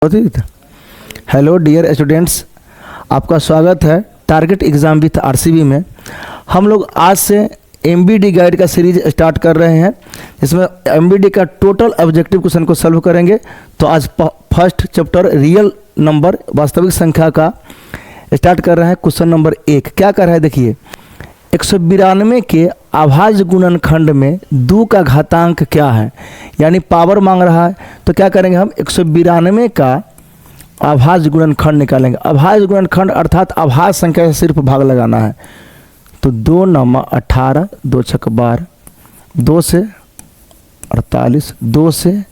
Hello dear students, आपका स्वागत है टारगेट एग्ज़ाम विथ आरसीबी में। हम लोग आज से एमबीडी गाइड का सीरीज स्टार्ट कर रहे हैं, इसमें एमबीडी का टोटल ऑब्जेक्टिव क्वेश्चन को सॉल्व करेंगे। तो आज फर्स्ट चैप्टर रियल नंबर वास्तविक संख्या का स्टार्ट कर रहे हैं। क्वेश्चन नंबर 1 क्या कर रहा है, देखिए 192 के अभाज्य गुणनखंड में 2 का घातांक क्या है, यानी पावर मांग रहा है। तो क्या करेंगे, हम 192 का अभाज्य गुणनखंड निकालेंगे। अभाज्य गुणनखंड अर्थात अभाज्य संख्या से सिर्फ भाग लगाना है। तो 2 9 18, 2 6 12, 2 से 48, 2 से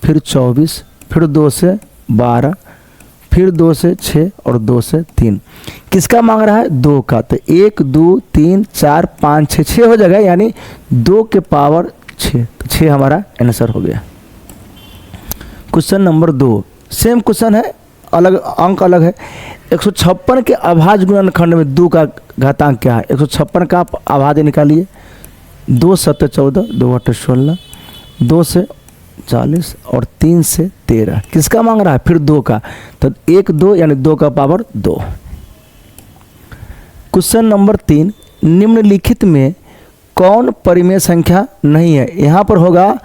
फिर 24, फिर 2 से 12, फिर 2 से 6 और 2 से 3। किसका मांग रहा है, 2 का। तो 1 2 3 4 5 6 6 हो जाएगा, यानी 2 के पावर 6। तो 6 हमारा आंसर हो गया। क्वेश्चन नंबर 2 सेम क्वेश्चन है, अलग अंक अलग है। 156 के अभाज्य गुणनखंड में 2 का घातांक क्या है। 156 का आप अभाज्य निकालिए। 2 7 14, 2 8 16, 2 से 40 और 3 से 13। किसका मांग रहा है, फिर 2 का। तो 1 2 यानी 2 का पावर 2। क्वेश्चन नंबर 3 निम्नलिखित में कौन परिमेय संख्या नहीं है। यहाँ पर होगा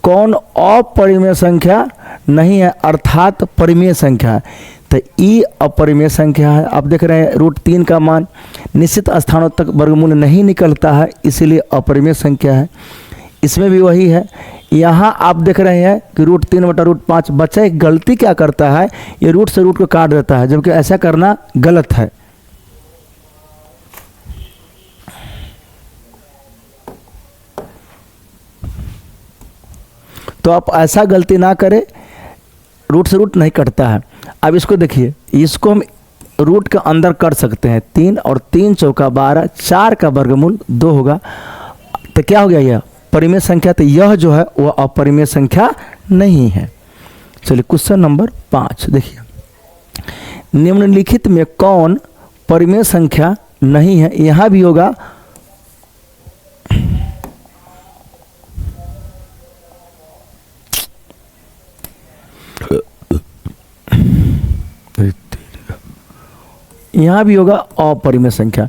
कौन अपरिमेय संख्या नहीं है, अर्थात परिमेय संख्या है। तो ई अपरिमेय संख्या है। आप देख रहे हैं √3 का मान निश्चित स्थानों तक वर्गमूल नहीं निकलता है, इसीलिए अपरिमेय संख्या है। इसमें भी वही है। यहाँ आप देख रहे हैं कि √3/√5। बच्चा एक गलती क्या करता है, ये रूट से रूट को काट देता है, जबकि ऐसा करना गलत है। तो आप ऐसा गलती ना करें, रूट से रूट नहीं कटता है। अब इसको देखिए, इसको हम रूट के अंदर कर सकते हैं। 3 और 3 चौका 12, 4 का वर्गमूल 2 होगा। तो क्या हो गया, यह परिमेय संख्या। तो यह जो है वह अपरिमेय संख्या नहीं है। चलिए क्वेश्चन नंबर 5 देखिए, निम्नलिखित में कौन परिमेय संख्या नहीं है। यहाँ भी होगा अपरिमेय संख्या।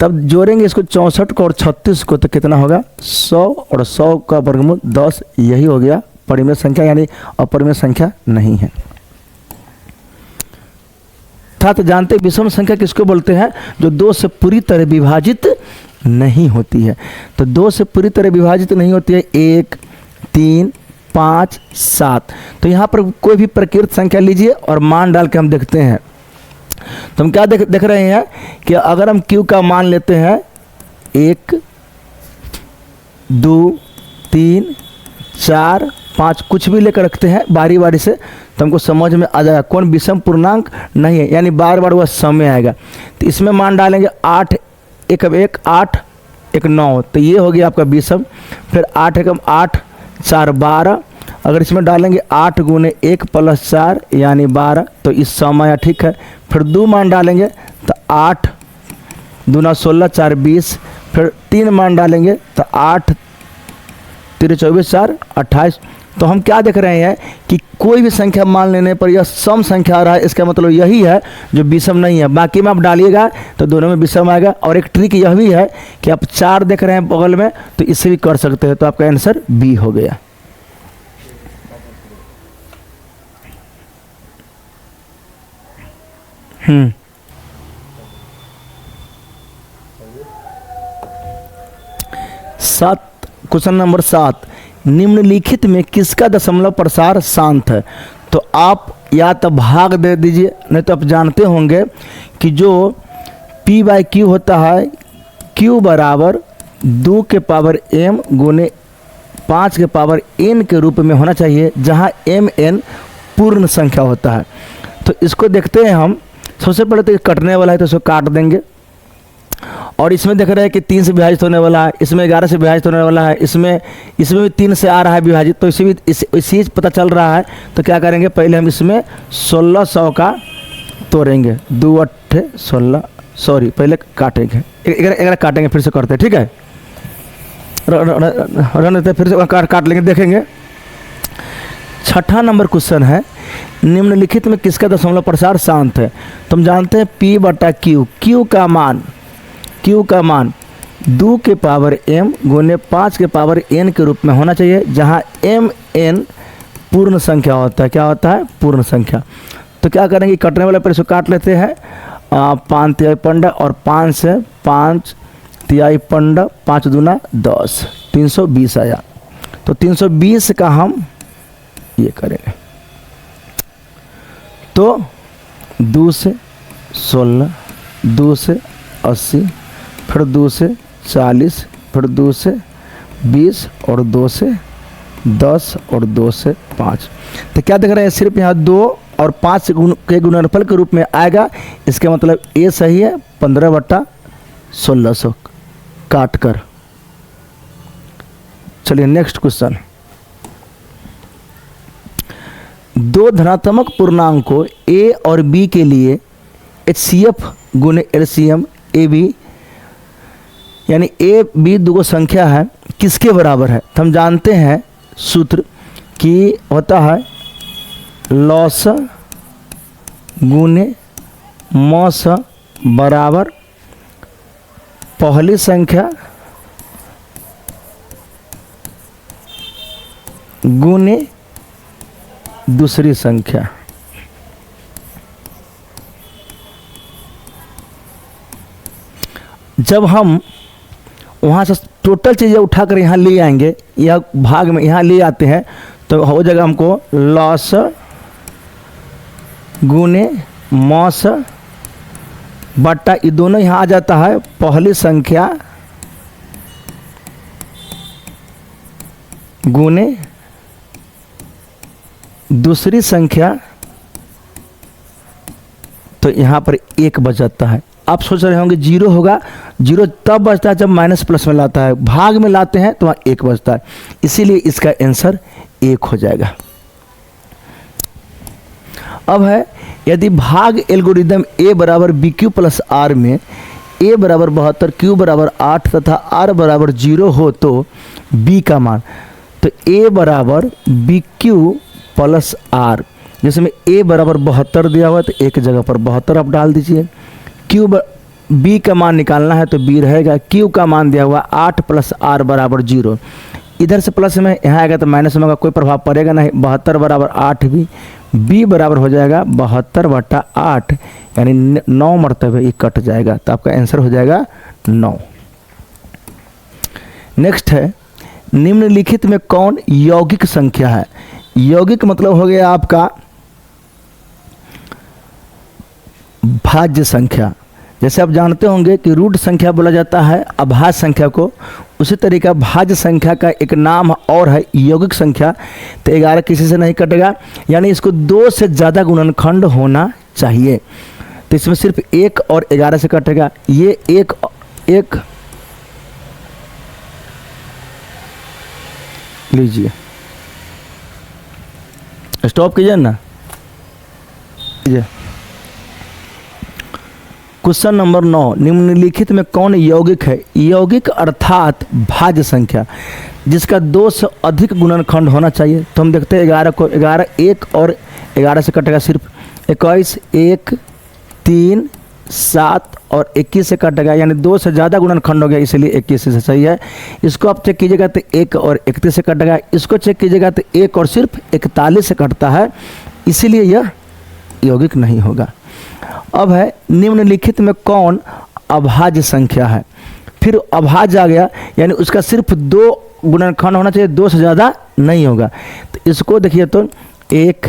तब जोड़ेंगे इसको 64 को और 36 को, तो कितना होगा 100 और 100 का वर्गमूल 10। यही हो गया परिमेय संख्या, यानी अपरिमेय संख्या नहीं है। तो जानते विषम संख्या किसको बोलते हैं, जो 2 से पूरी तरह विभाजित नहीं होती है। तो 2 से पूरी तरह विभाजित नहीं होती है। 1 3 5 7। तो यहाँ पर कोई भी प्रकृत संख्या लीजिए और मान डाल के हम देखते हैं। तो हम क्या देख रहे हैं कि अगर हम Q का मान लेते हैं 1 2 3 4 5, कुछ भी लेकर रखते हैं बारी बारी से, तो हमको समझ में आ जाएगा कौन विषम पूर्णांक नहीं है, यानी बार बार वह समय आएगा। तो इसमें मान डालेंगे 8 1 1 8 1 9। तो ये हो गया आपका विषम। फिर 8 1 8 4 12। अगर इसमें डालेंगे 8 × 1 + 4 यानी 12, तो इस समय ठीक है। फिर 2 मान डालेंगे तो 8 2 16 4 20। फिर 3 मान डालेंगे तो 8 3 24 4 28। तो हम क्या देख रहे हैं कि कोई भी संख्या मान लेने पर यह सम संख्या आ रहा है, इसका मतलब यही है जो विषम नहीं है। बाकी में आप डालिएगा तो दोनों में विषम आएगा। और एक ट्रिक यह भी है कि आप 4 देख रहे हैं बगल में, तो इससे भी कर सकते हैं। तो आपका आंसर बी हो गया। क्वेश्चन नंबर 7 निम्नलिखित में किसका दशमलव प्रसार शांत है। तो आप या तो भाग दे दीजिए, नहीं तो आप जानते होंगे कि जो P/Q होता है, Q बराबर 2 के पावर m × 5 के पावर n के रूप में होना चाहिए, जहां mn पूर्ण संख्या होता है। तो इसको देखते हैं हम। सबसे पहले तो कटने वाला है, तो इसको काट देंगे। और इसमें देख रहे हैं कि 3 से विभाजित होने वाला है, इसमें 11 से विभाजित होने वाला है, इसमें भी 3 से आ रहा है विभाजित, तो इसी भी इसी पता चल रहा है। तो क्या करेंगे, पहले हम इसमें 1600 का तोड़ेंगे। 2 8 16, सॉरी पहले काटेंगे, 11 काटेंगे, फिर से करते हैं, ठीक है। रहने फिर से काट लेंगे, देखेंगे। छठा नंबर क्वेश्चन है निम्नलिखित में किसका दशमलव प्रसार शांत है? तो हम जानते हैं P बटा Q, Q का मान 2 के पावर m गुने 5 के पावर n के रूप में होना चाहिए, जहां m n पूर्ण संख्या होता है। क्या होता है? पूर्ण संख्या। तो क्या करेंगे, कटने वाले पर इसको काट लेते हैं, 5 तिहाई पंडा और 5 से 5 तिहाई पंडा, 5 दूना 10, 320 आया। तो 320 का हम ये करेंगे, तो 2 से 16, 2 से 80, फिर 2 से 40, फिर 2 से 20 और 2 से 10 और 2 से 5। तो क्या देख रहे हैं, सिर्फ यहाँ 2 और 5 के गुणनफल के रूप में आएगा। इसका मतलब ए सही है, 15 बटा 1600 काट कर। चलिए नेक्स्ट क्वेश्चन। 2 धनात्मक पूर्णांकों a और b के लिए HCF गुने LCM AB, यानी a b दो संख्या है, किसके बराबर है? तो हम जानते हैं सूत्र कि होता है लॉस गुने मॉस बराबर पहली संख्या गुने दूसरी संख्या। जब हम वहाँ से टोटल चीज़ें उठाकर यहाँ ले आएंगे, या भाग में यहाँ ले आते हैं, तो हो जाएगा हमको लॉस गुने मॉस बट्टा, ये दोनों यहाँ आ जाता है पहली संख्या गुने दूसरी संख्या। तो यहाँ पर 1 बच जाता है। आप सोच रहे होंगे 0 होगा, 0 तब बचता है जब माइनस प्लस में लाता है, भाग में लाते हैं तो वहाँ 1 बचता है, इसीलिए इसका आंसर 1 हो जाएगा। अब है, यदि भाग एल्गोरिदम a बराबर बी क्यू प्लस आर में a बराबर 72, q बराबर 8 तथा r बराबर 0 हो तो b का मान। तो a बराबर बी क्यू प्लस आर, जिसमें a बराबर 72 दिया हुआ है तो एक जगह पर 72 आप डाल दीजिए। b का मान निकालना है तो b रहेगा, q का मान दिया हुआ 8 प्लस r बराबर 0, इधर से प्लस में यहाँ आएगा तो माइनस में होगा, कोई प्रभाव पड़ेगा नहीं। 72 बराबर 8 भी, b बराबर हो जाएगा 72 बटा 8, यानी 9 मरतबे ये कट जाएगा, तो आपका आंसर हो जाएगा 9। नेक्स्ट है, निम्नलिखित में कौन यौगिक संख्या है? यौगिक मतलब हो गया आपका भाज्य संख्या। जैसे आप जानते होंगे कि रूट संख्या बोला जाता है अभाज्य संख्या को, उसी तरीका भाज्य संख्या का एक नाम और है यौगिक संख्या। तो 11 किसी से नहीं कटेगा, यानी इसको 2 से ज़्यादा गुणनखंड होना चाहिए। तो इसमें सिर्फ 1 और 11 से कटेगा। ये एक लीजिए, स्टॉप कीजिए ना। क्वेश्चन नंबर 9, निम्नलिखित में कौन यौगिक है? यौगिक अर्थात भाज्य संख्या जिसका 2 से अधिक गुणनखंड होना चाहिए। तो हम देखते हैं 11 को, 11 1 और 11 से कटेगा सिर्फ 21, 1 3 7 और 21 से कटेगा, यानी 2 से ज़्यादा गुणनखंड हो गया, इसलिए 21 से सही है। इसको आप चेक कीजिएगा तो 1 और 31 से कटेगा, इसको चेक कीजिएगा तो 1 और सिर्फ 41 से कटता है, इसीलिए यह यौगिक नहीं होगा। अब है, निम्नलिखित में कौन अभाज्य संख्या है? फिर अभाज्य आ गया, यानी उसका सिर्फ 2 गुणनखंड होना चाहिए, 2 से ज़्यादा नहीं होगा। तो इसको देखिए तो 1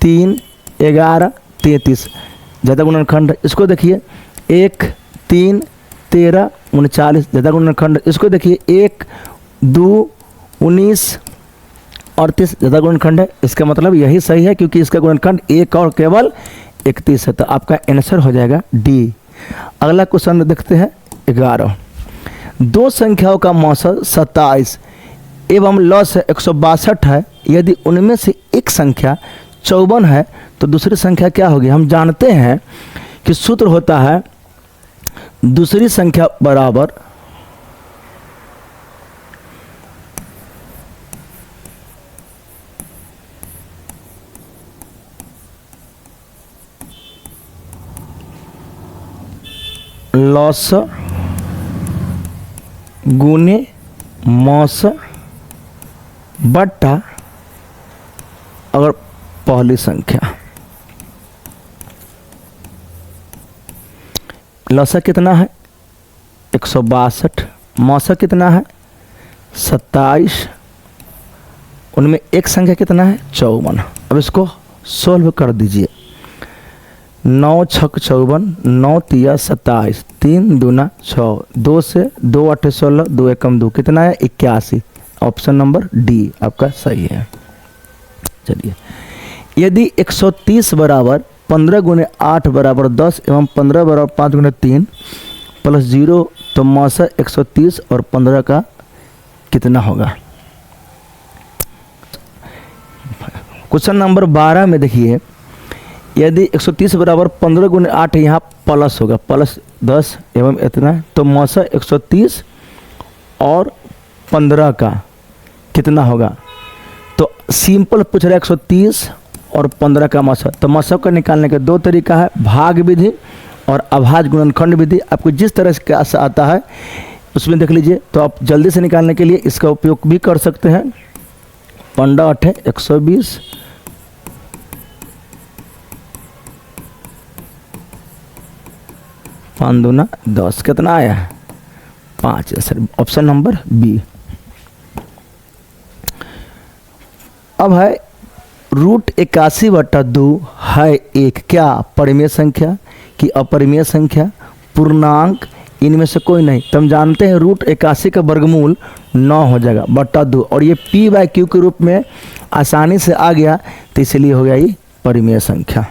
3 11 33 ज़्यादा गुणनखंड। इसको देखिए 1 3 13 39 ज़्यादा गुणनखंड। इसको देखिए 1 2 19 38 ज़्यादा गुणनखंड है। इसका मतलब यही सही है, क्योंकि इसका गुणनखंड 1 और केवल 31 है, तो आपका आंसर हो जाएगा डी। अगला क्वेश्चन देखते हैं 11। 2 संख्याओं का मौसम 27 एवं लॉस 162 है, यदि उनमें से एक संख्या 54 है तो दूसरी संख्या क्या होगी? हम जानते हैं कि सूत्र होता है दूसरी संख्या बराबर लॉस गुने मौस बट्टा अगर पहली संख्या। लौसा कितना है 162, मौसा कितना है 27, उनमें एक संख्या कितना है 54। अब इसको सोल्व कर दीजिए। 9 छक 54, 9 तिया 27, 3 दूना 6, 2 से 2 8 16, 2 एकम 2, कितना है 81। ऑप्शन नंबर डी आपका सही है। चलिए, यदि 130 बराबर 15 गुने 8 बराबर 10 एवं 15 बराबर 5 गुने 3 प्लस 0, तो मौसा 130 और 15 का कितना होगा। क्वेश्चन नंबर 12 में देखिए, यदि 130 बराबर 15 गुने 8 यहाँ प्लस होगा, प्लस 10 एवं इतना, तो मौसा 130 और 15 का कितना होगा। तो सिंपल पूछ रहा है 130 और 15 का मौसा। तो मौसा का निकालने का दो तरीका है, भाग विधि और अभाज्य गुणनखंड विधि। आपको जिस तरह से आता है उसमें देख लीजिए। तो आप जल्दी से निकालने के लिए इसका उपयोग भी कर सकते हैं। 15 8 120, 5 दूना 10, कितना आया है 5। Sir option number B. अब है √81/2 है एक क्या परिमेय संख्या कि अपरिमेय संख्या, पूर्णांक, इनमें से कोई नहीं। तो हम जानते हैं √81 का वर्गमूल 9 हो जाएगा बट्टा 2, और ये p/q के रूप में आसानी से आ गया, तो इसलिए हो गया ये परिमेय संख्या।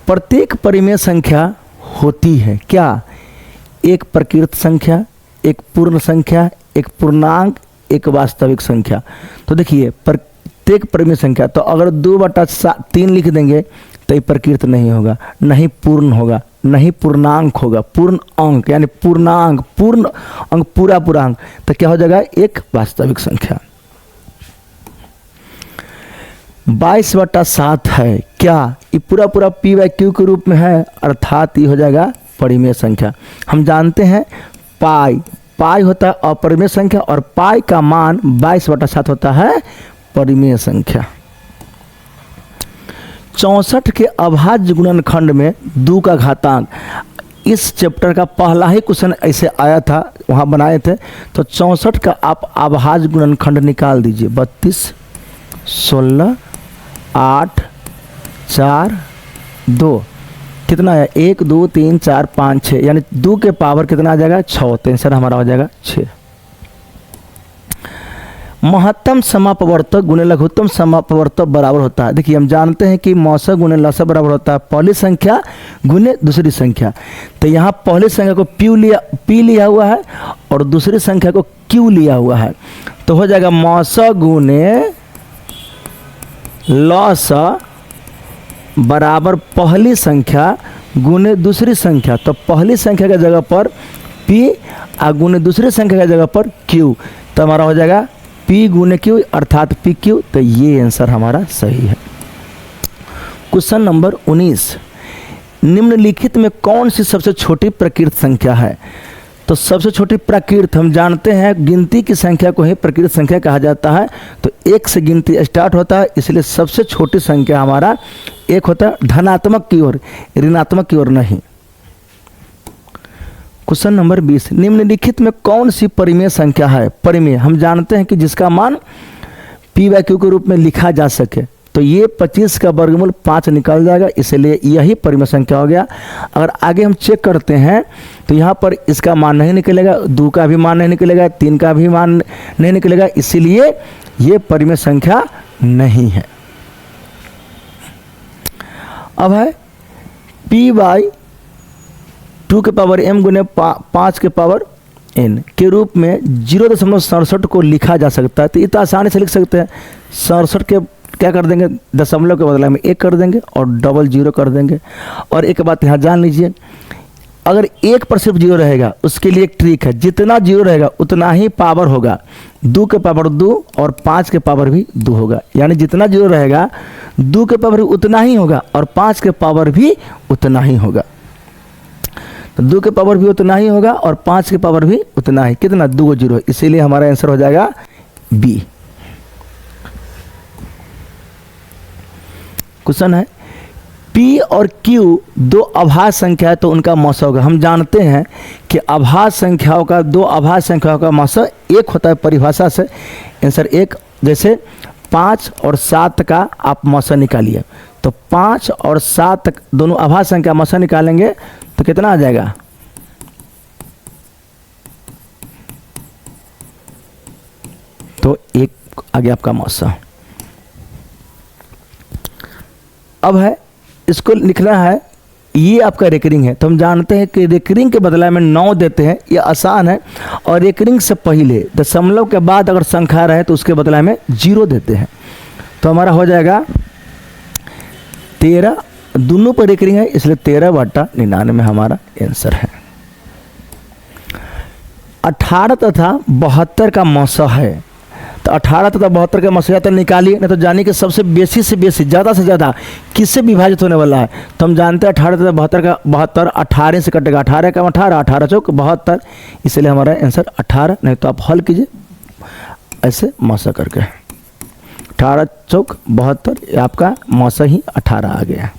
प्रत्येक परिमेय संख्या होती है क्या, एक प्रकृत संख्या, एक पूर्ण संख्या, एक पूर्णांक, एक वास्तविक संख्या। तो देखिए प्रत्येक परिमेय संख्या, तो अगर 2/3 लिख देंगे तो ये प्रकृत नहीं होगा, नहीं पूर्ण होगा, नहीं पूर्णांक होगा। पूर्ण अंक यानी पूर्णांक, पूर्ण अंक, पूरा अंक, तो क्या हो जाएगा एक वास्तविक संख्या। 22/7 है क्या, ये पूरा p/q के रूप में है, अर्थात ये हो जाएगा परिमेय संख्या। हम जानते हैं पाई होता है अपरिमेय संख्या और पाई का मान 22/7 होता है परिमेय संख्या। 64 के अभाज्य गुणनखंड में 2 का घातांक, इस चैप्टर का पहला ही क्वेश्चन ऐसे आया था, वहाँ बनाए थे। तो 64 का आप अभाज्य गुणनखंड निकाल दीजिए। 32 16 8 4 2, कितना है 1 2 3 4 5 6, यानी 2 के पावर कितना आ जाएगा 6। तो आंसर हमारा हो जाएगा 6। महत्तम समापवर्तक गुणे लघुत्तम समापवर्तक बराबर होता है। देखिए हम जानते हैं कि मौसा गुणे लसा बराबर होता है पहली संख्या गुणे दूसरी संख्या। तो यहाँ पहली संख्या को p लिया हुआ है और दूसरी संख्या को q लिया हुआ है, तो हो जाएगा मौसा गुणे लसा बराबर पहली संख्या गुने दूसरी संख्या। तो पहली संख्या की जगह पर p और गुने दूसरी संख्या की जगह पर q, तो हमारा हो जाएगा p गुने q अर्थात pq। तो ये आंसर हमारा सही है। क्वेश्चन नंबर 19, निम्नलिखित में कौन सी सबसे छोटी प्रकृत संख्या है। तो सबसे छोटी प्रकृत हम जानते हैं गिनती की संख्या को ही प्रकृत संख्या कहा जाता है। तो 1 से गिनती स्टार्ट होता है, इसलिए सबसे छोटी संख्या हमारा 1 होता है, धनात्मक की ओर, ऋणात्मक की ओर नहीं। क्वेश्चन नंबर 20, निम्नलिखित में कौन सी परिमेय संख्या है। परिमेय हम जानते हैं कि जिसका मान p/q के रूप में लिखा जा सके। तो ये 25 का वर्गमूल 5 निकल जाएगा, इसलिए यही परिमेय संख्या हो गया। अगर आगे हम चेक करते हैं तो यहाँ पर इसका मान नहीं निकलेगा, 2 का भी मान नहीं निकलेगा, 3 का भी मान नहीं निकलेगा, इसीलिए ये परिमेय संख्या नहीं है। अब है p/2 के पावर m गुने 5 के पावर n के रूप में 0.67 को लिखा जा सकता है। तो ये तो आसानी से लिख सकते हैं। 67 के क्या कर देंगे, दशमलव के बदले में 1 कर देंगे और डबल 0 कर देंगे। और एक बात यहाँ जान लीजिए, अगर 1 पर सिर्फ 0 रहेगा उसके लिए एक ट्रिक है, जितना 0 रहेगा उतना ही पावर होगा। 2 के पावर 2 और 5 के पावर भी 2 होगा, यानी जितना 0 रहेगा 2 के पावर भी उतना ही होगा और 5 के पावर भी उतना ही होगा। तो 2 के पावर भी उतना ही होगा और 5 के पावर भी उतना ही, कितना 2 0, इसीलिए हमारा आंसर हो जाएगा बी। क्वेश्चन है P और Q दो अभाज्य संख्या है तो उनका मौसा होगा। हम जानते हैं कि अभाज्य संख्याओं का, दो अभाज्य संख्याओं का मौसा 1 होता है परिभाषा से। आंसर 1, जैसे 5 और 7 का आप मौसा निकालिए, तो 5 और 7 दोनों अभाज्य संख्या मौसा निकालेंगे तो कितना आ जाएगा, तो 1 आ गया आपका मौसा। अब है इसको लिखना है, ये आपका रेकरिंग है, तो हम जानते हैं कि रेकरिंग के बदला में 9 देते हैं, ये आसान है। और रेकरिंग से पहले दशमलव के बाद अगर संख्या रहे तो उसके बदला में 0 देते हैं, तो हमारा हो जाएगा 13। दोनों पर रेकरिंग है इसलिए 13/99 हमारा आंसर है। 18 तथा 72 का मौसा है, तो 18 तथा 72 का मौसा तो निकालिए, नहीं तो जानिए कि सबसे बेसी से बेसी, ज़्यादा से ज़्यादा किससे विभाजित होने वाला है। तो हम जानते हैं 18 तथा 72 का 72 18 से कटेगा, 18 का 18, 18 चौक 72, इसलिए हमारा आंसर 18। नहीं तो आप हल कीजिए ऐसे मौसा करके, 18 चौक 72, आपका मौसा ही 18 आ गया।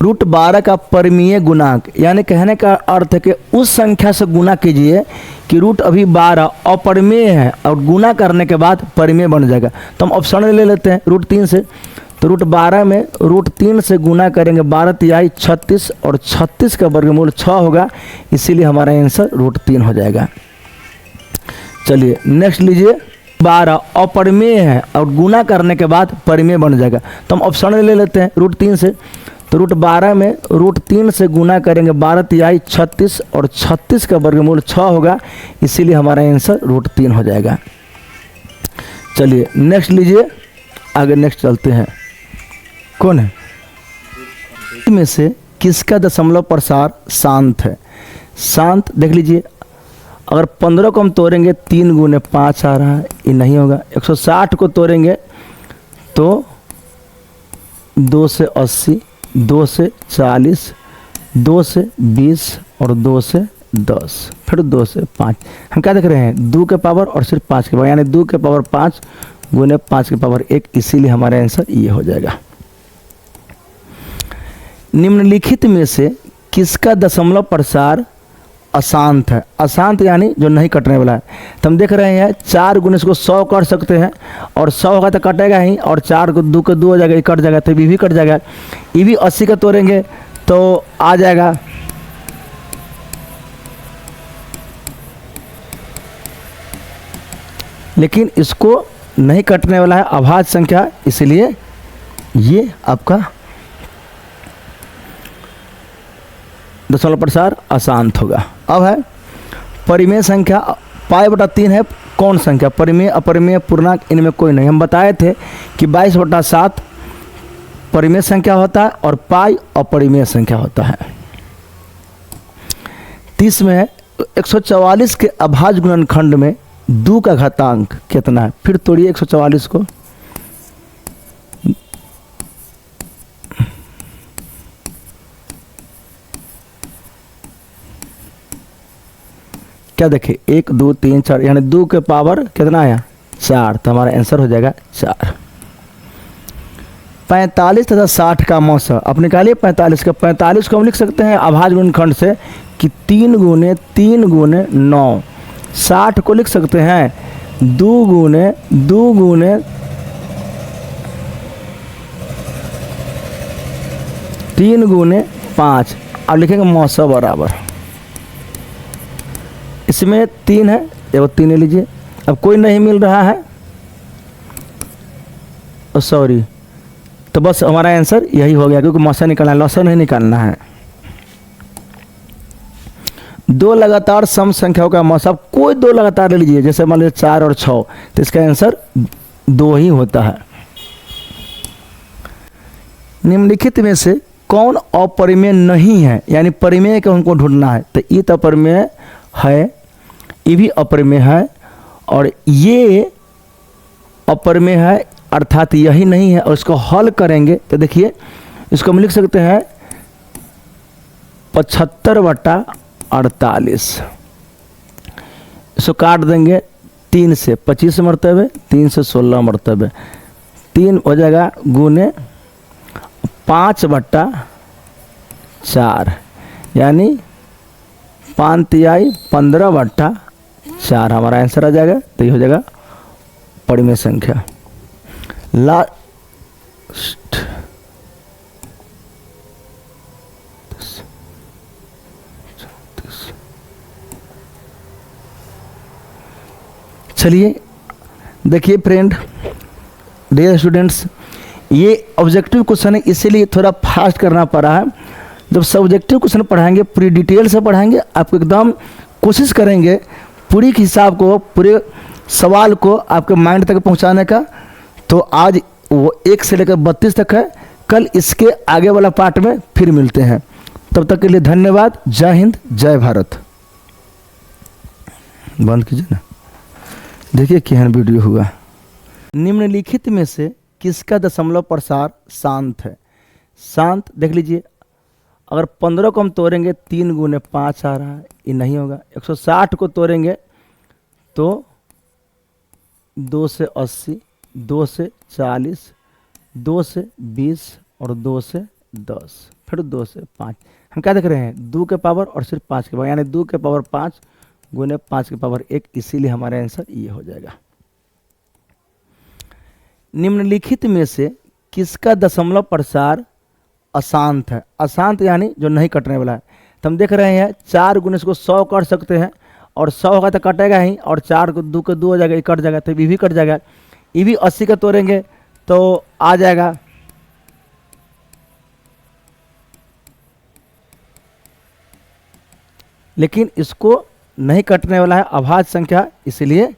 √12 का परिमेय गुणांक, यानी कहने का अर्थ है कि उस संख्या से गुना कीजिए कि रूट अभी 12 अपरिमेय है और गुना करने के बाद परिमेय बन जाएगा। तो हम ऑप्शन ले लेते हैं √3 से, तो √12 में √3 से गुना करेंगे 12 तिहाई 36 और 36 का वर्गमूल 6 होगा, इसीलिए हमारा आंसर √3 हो जाएगा। चलिए नेक्स्ट लीजिए, 12 अपरिमेय है और गुना करने के बाद परिमेय बन जाएगा, तो हम ऑप्शन ले लेते हैं √3 से, तो √12 में √3 से गुना करेंगे 12 तिहाई 36 और 36 का वर्गमूल 6 होगा, इसीलिए हमारा आंसर √3 हो जाएगा। चलिए नेक्स्ट लीजिए, आगे नेक्स्ट चलते हैं। कौन है में से किसका दशमलव प्रसार शांत है? शांत देख लीजिए, अगर 15 को हम तोड़ेंगे 3 गुने 5 आ रहा है, ये नहीं होगा। 160 को तोड़ेंगे तो 2 से 80, 2 से 40, 2 से 20 और 2 से 10, फिर 2 से 5। हम क्या देख रहे हैं, 2 के पावर और सिर्फ 5 के पावर, यानी 2 के पावर 5 गुने 5 के पावर 1, इसीलिए हमारा आंसर ये हो जाएगा। निम्नलिखित में से किसका दशमलव प्रसार अशांत है? अशांत यानी जो नहीं कटने वाला है। तो हम देख रहे हैं 4 गुने इसको 100 कर सकते हैं और 100 होगा तो कटेगा ही, और 4 को 2 के 2 हो जाएगा, ये कट जाएगा, तो ये भी कट जाएगा। ये भी 80 का तोड़ेंगे तो आ जाएगा, लेकिन इसको नहीं कटने वाला है, अभाज्य संख्या, इसलिए ये आपका दशमलव प्रसार अशांत होगा। अब है परिमेय संख्या, π/3 है कौन संख्या? परिमेय, अपरिमेय, पूर्णांक, इनमें कोई नहीं। हम बताए थे कि 22/7 परिमेय संख्या होता है और पाई अपरिमेय संख्या होता है। 30 में है 144 के अभाज्य गुणनखंड में 2 का घातांक कितना है? फिर तोड़िए 144 को, क्या देखें 1 2 3 4, यानी 2 के पावर कितना आया 4, तो हमारा आंसर हो जाएगा 4। 45 तथा 60 का मौसा, अब निकालिए 45 का। 45 को हम लिख सकते हैं अभाज्य गुणनखंड से कि 3 गुने 3 गुने 9। 60 को लिख सकते हैं 2 गुने 2 गुने 3 गुने 5। अब लिखेंगे मौसा बराबर, इसमें 3 है, एगो 3 ले लीजिए। अब कोई नहीं मिल रहा है, सॉरी, तो बस हमारा आंसर यही हो गया, क्योंकि मौसा निकालना है, लौसा नहीं निकालना है। 2 लगातार सम संख्याओं का मौसा, कोई 2 लगातार ले लीजिए, जैसे मान लीजिए 4 और 6, तो इसका आंसर 2 ही होता है। निम्नलिखित में से कौन अपरिमेय नहीं है? यानी परिमेय को हमको ढूंढना है, तो ये तो अपरिमेय है, ये भी अपरिमेय है, और ये अपरिमेय है, अर्थात यही नहीं है। और इसको हल करेंगे तो देखिए, इसको हम लिख सकते हैं 75/48। इसको काट देंगे 3 से 25 मरतबे, 3 से 16 मरतबे, 3 हो जाएगा गुने 5/4, यानी 5 तिहाई 15/4 हमारा आंसर आ जाएगा। तो ये हो जाएगा परिमेय संख्या। लास्ट चलिए देखिए फ्रेंड, डियर स्टूडेंट्स, ये ऑब्जेक्टिव क्वेश्चन है, इसीलिए थोड़ा फास्ट करना पड़ा है। जब सब्जेक्टिव क्वेश्चन पढ़ाएंगे पूरी डिटेल से पढ़ाएंगे, आपको एकदम कोशिश करेंगे पूरी हिसाब को, पूरे सवाल को आपके माइंड तक पहुंचाने का। तो आज वो 1 से लेकर 32 तक है, कल इसके आगे वाला पार्ट में फिर मिलते हैं। तब तक के लिए धन्यवाद। जय हिंद, जय भारत। बंद कीजिए ना, देखिए क्या वीडियो हुआ। निम्नलिखित में से किसका दशमलव प्रसार शांत है? शांत देख लीजिए, अगर 15 को हम तोड़ेंगे 3 गुने 5 आ रहा है, ये नहीं होगा। 160 को तोड़ेंगे तो 2 से 80, 2 से 40, 2 से 20 और 2 से 10, फिर 2 से 5। हम क्या देख रहे हैं? 2 के पावर और सिर्फ 5 के पावर, यानी 2 के पावर 5 गुने 5 के पावर 1, इसीलिए हमारा आंसर ये हो जाएगा। निम्नलिखित में से किसका दशमलव प्रसार अशांत है? अशांत यानी जो नहीं कटने वाला है। तो हम देख रहे हैं 4 गुने इसको 100 कर सकते हैं, और 100 होगा तो कटेगा ही, और 4 को 2 के 2 हो जाएगा, ये कट जाएगा, तो ये भी कट जाएगा। ये भी 80 का तोड़ेंगे तो आ जाएगा, लेकिन इसको नहीं कटने वाला है, अभाज्य संख्या, इसलिए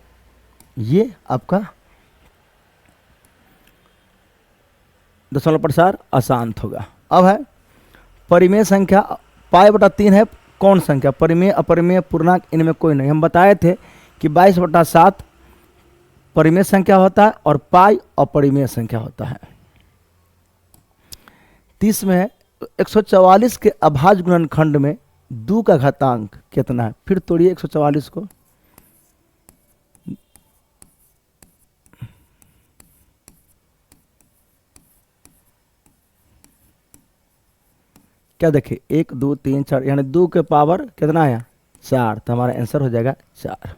ये आपका दशमलव प्रसार अशांत होगा। अब है परिमेय संख्या। π/3 है कौन संख्या? परिमेय, अपरिमेय, पूर्णांक, इनमें कोई नहीं। हम बताए थे कि 22/7 परिमेय संख्या होता है और पाई अपरिमेय संख्या होता है। 30 में है 144 के अभाज्य गुणनखंड में 2 का घातांक कितना है? फिर तोड़िए 144 को। क्या देखिए, 1 2 3 4, यानी 2 के पावर कितना आया? 4, तो हमारा आंसर हो जाएगा 4।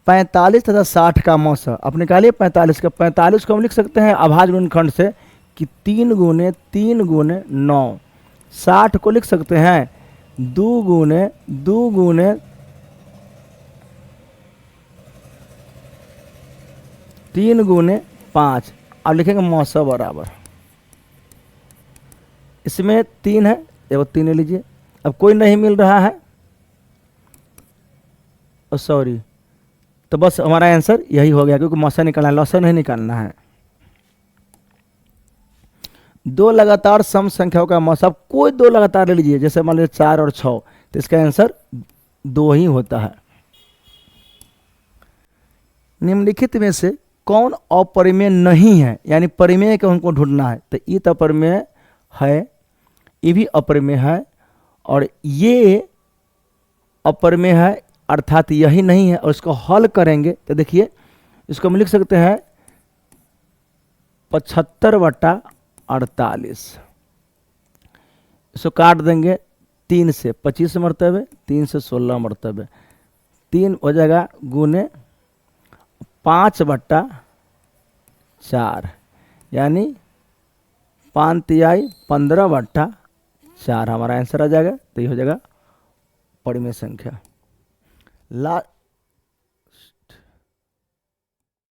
45 तथा 60 का मौसा अब निकालिए। 45 का, 45 को हम लिख सकते हैं अभाज्य गुणनखंड से कि 3 गुने 3 गुने 9। 60 को लिख सकते हैं 2 गुने 2 गुने 3 गुने 5। अब लिखेंगे मौसा बराबर, इसमें 3 है, एगो 3 ले लीजिए। अब कोई नहीं मिल रहा है, सॉरी, तो बस हमारा आंसर यही हो गया, क्योंकि मौसा निकालना है, लौसा नहीं निकालना है। 2 लगातार सम संख्याओं का मौसा, कोई 2 लगातार ले लीजिए, जैसे मान लीजिए 4 और 6, तो इसका आंसर 2 ही होता है। निम्नलिखित में से कौन अपरिमेय नहीं है? यानी परिमेय को हमको ढूंढना है। तो ये तो अपरिमेय है, ये भी अपरिमेय है, और ये अपरिमेय है, अर्थात यही नहीं है। और इसको हल करेंगे तो देखिए, इसको हम लिख सकते हैं 75/48। इसको काट देंगे 3 से 25 मरतबे, 3 से 16 मरतबे, 3 हो जाएगा गुने 5/4, यानी 5 तिहाई 15/4 हमारा आंसर आ जाएगा। तो ये हो जाएगा परिमेय संख्या।